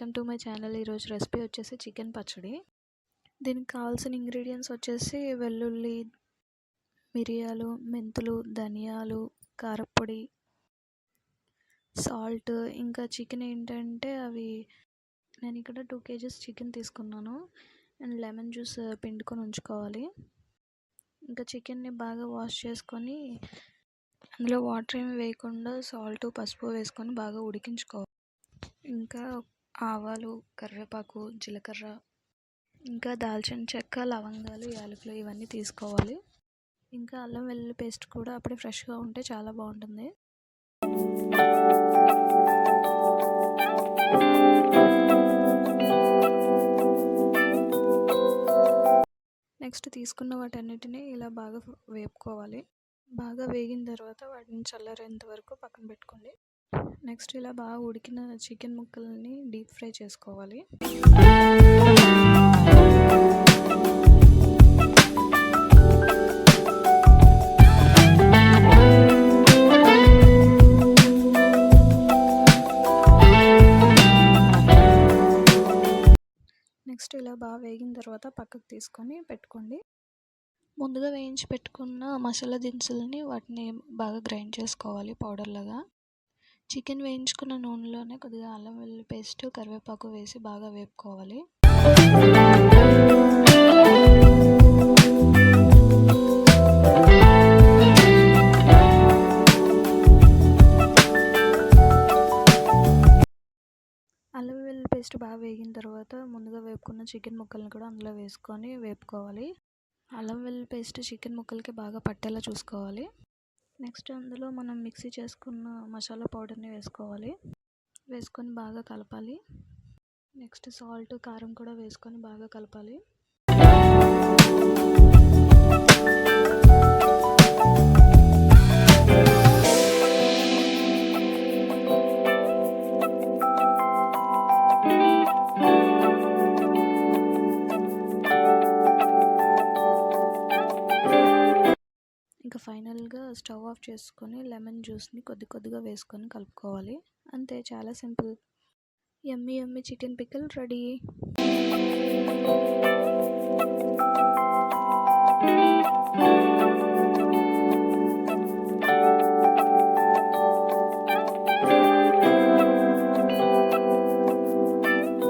Welcome to my channel. ఈరోజు recipe వచ్చేసి chicken పచ్చడి. దీనికి కావాల్సిన ఇంగ్రీడియంట్స్ వచ్చేసి వెల్లుల్లి, మిరియాలు, మెంతులు, ధనియాలు, కారప్పొడి, సాల్ట్, ఇంకా చికెన్ ఏంటంటే నేను ఇక్కడ 2 kgs చికెన్ తీసుకున్నాను. అండ్ లెమన్ జ్యూస్ పిండుకొని ఉంచుకోవాలి. ఇంకా చికెన్ని బాగా వాష్ చేసుకొని అందులో వాటర్ ఏమి వేయకుండా సాల్ట్, పసుపు వేసుకొని బాగా ఉడికించుకోవాలి. ఇంకా ఆవాలు, కరివేపాకు, జీలకర్ర, ఇంకా దాల్చిన చెక్క, లవంగాలు, యాలకులు ఇవన్నీ తీసుకోవాలి. ఇంకా అల్లం వెల్లుల్లి పేస్ట్ కూడా అప్పుడే ఫ్రెష్గా ఉంటే చాలా బాగుంటుంది. నెక్స్ట్ తీసుకున్న వాటన్నిటిని ఇలా బాగా వేపుకోవాలి. బాగా వేగిన తర్వాత వాటిని చల్లారేంత వరకు పక్కన పెట్టుకోండి. నెక్స్ట్ ఇలా బాగా ఉడికిన చికెన్ ముక్కల్ని డీప్ ఫ్రై చేసుకోవాలి. నెక్స్ట్ ఇలా బాగా వేగిన తర్వాత పక్కకు తీసుకొని పెట్టుకోండి. ముందుగా వేయించి పెట్టుకున్న మసాలా దినుసులని వాటిని బాగా గ్రైండ్ చేసుకోవాలి పౌడర్ లాగా. చికెన్ వేయించుకున్న నూనెలోనే కొద్దిగా అల్లం వెల్లుల్లి పేస్ట్, కరివేపాకు వేసి బాగా వేపుకోవాలి. అల్లం వెల్లుల్లి పేస్ట్ బాగా వేగిన తర్వాత ముందుగా వేపుకున్న చికెన్ ముక్కలను కూడా అందులో వేసుకొని వేపుకోవాలి. అల్లం వెల్లుల్లి పేస్ట్ చికెన్ ముక్కలకి బాగా పట్టేలా చూసుకోవాలి. నెక్స్ట్ అందులో మనం మిక్సీ చేసుకున్న మసాలా పౌడర్ని వేసుకోవాలి. వేసుకొని బాగా కలపాలి. నెక్స్ట్ సాల్ట్, కారం కూడా వేసుకొని బాగా కలపాలి. ఇంకా ఫైనల్గా స్టవ్ ఆఫ్ చేసుకొని లెమన్ జ్యూస్ని కొద్దిగా వేసుకొని కలుపుకోవాలి. అంతే, చాలా సింపుల్. యమ్మీ యమ్మీ చికెన్ పికిల్ రెడీ.